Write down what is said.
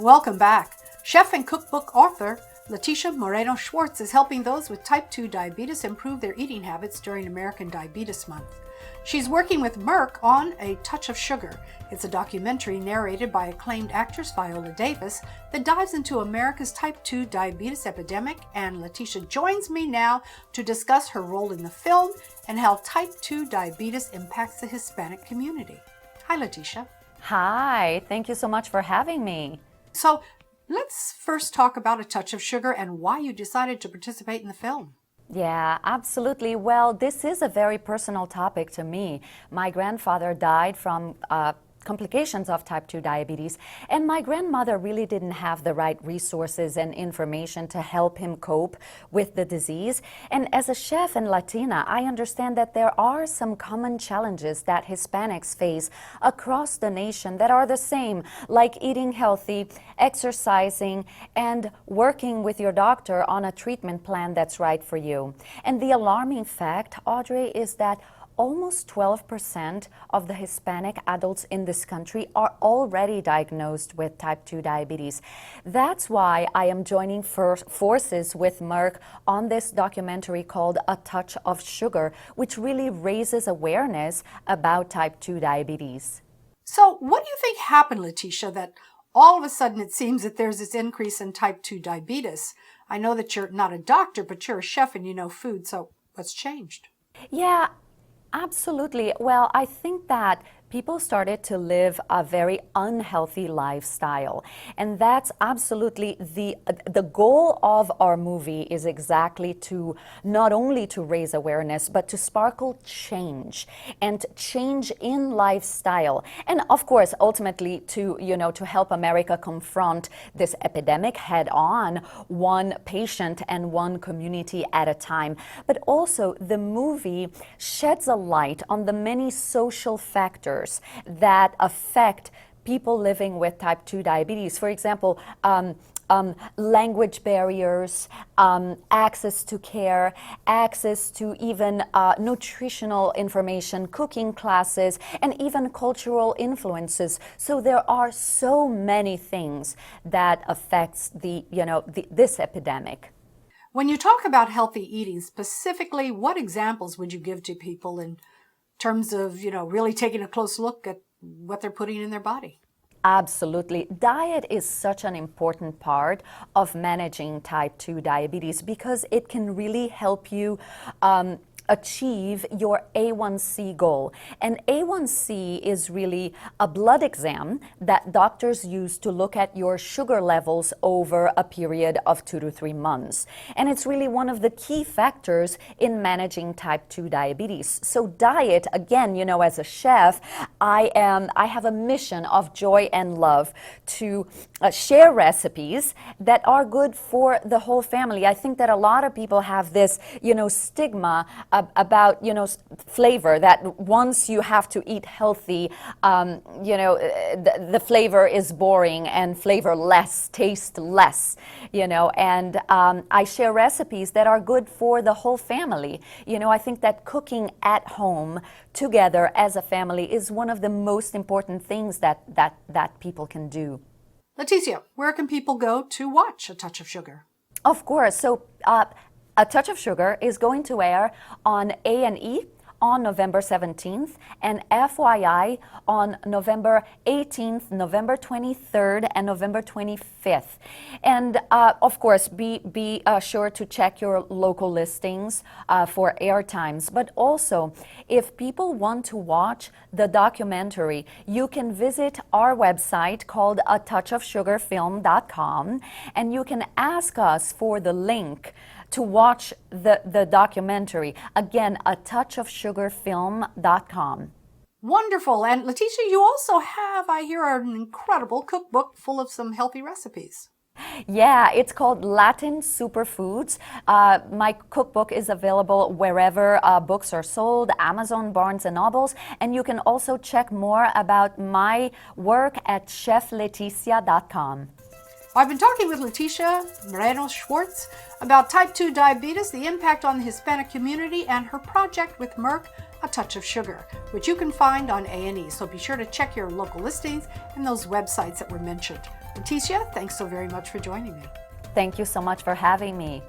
Welcome back. Chef and cookbook author Letícia Moreinos Schwartz is helping those with type 2 diabetes improve their eating habits during American Diabetes Month. She's working with Merck on A Touch of Sugar. It's a documentary narrated by acclaimed actress Viola Davis that dives into America's type 2 diabetes epidemic, and Leticia joins me now to discuss her role in the film and how type 2 diabetes impacts the Hispanic community. Hi, Leticia. Hi, thank you so much for having me. So let's first talk about A Touch of Sugar and why you decided to participate in the film. Yeah, absolutely. Well, this is a very personal topic to me. My grandfather died from complications of type 2 diabetes, and my grandmother really didn't have the right resources and information to help him cope with the disease. And as a chef and Latina, I understand that there are some common challenges that Hispanics face across the nation that are the same, like eating healthy, exercising, and working with your doctor on a treatment plan that's right for you. And the alarming fact, Audrey, is that almost 12% of the Hispanic adults in this country are already diagnosed with type 2 diabetes. That's why I am joining forces with Merck on this documentary called A Touch of Sugar, which really raises awareness about type 2 diabetes. So what do you think happened, Leticia, that all of a sudden it seems that there's this increase in type 2 diabetes? I know that you're not a doctor, but you're a chef and you know food, so what's changed? Yeah, absolutely. Well, I think that people started to live a very unhealthy lifestyle. And that's absolutely the goal of our movie is exactly to not only to raise awareness, but to sparkle change and change in lifestyle. And of course, ultimately to help America confront this epidemic head on, one patient and one community at a time. But also the movie sheds a light on the many social factors that affect people living with type 2 diabetes. For example, language barriers, access to care, access to even nutritional information, cooking classes, and even cultural influences. So there are so many things that affects this epidemic. When you talk about healthy eating, specifically, what examples would you give to people in terms of, really taking a close look at what they're putting in their body? Absolutely. Diet is such an important part of managing type 2 diabetes because it can really help you achieve your A1C goal. And A1C is really a blood exam that doctors use to look at your sugar levels over a period of 2 to 3 months. And it's really one of the key factors in managing type 2 diabetes. So diet, again, as a chef, I have a mission of joy and love to share recipes that are good for the whole family. I think that a lot of people have this, stigma about flavor, that once you have to eat healthy, the flavor is boring and flavorless, taste less, and I share recipes that are good for the whole family. I think that cooking at home together as a family is one of the most important things that people can do. Leticia, where can people go to watch A Touch of Sugar? Of course. So A Touch of Sugar is going to air on A&E on November 17th and FYI on November 18th, November 23rd, and November 25th. And of course, be sure to check your local listings for air times. But also, if people want to watch the documentary, you can visit our website called atouchofsugarfilm.com, and you can ask us for the link to watch the documentary. Again, atouchofsugarfilm.com. Wonderful. And Leticia, you also have, I hear, an incredible cookbook full of some healthy recipes. Yeah, it's called Latin Superfoods. My cookbook is available wherever books are sold, Amazon, Barnes & Nobles, and you can also check more about my work at chefleticia.com. I've been talking with Letícia Moreinos Schwartz about type 2 diabetes, the impact on the Hispanic community, and her project with Merck A Touch of Sugar, which you can find on A&E. So be sure to check your local listings and those websites that were mentioned. Leticia, thanks so very much for joining me. Thank you so much for having me.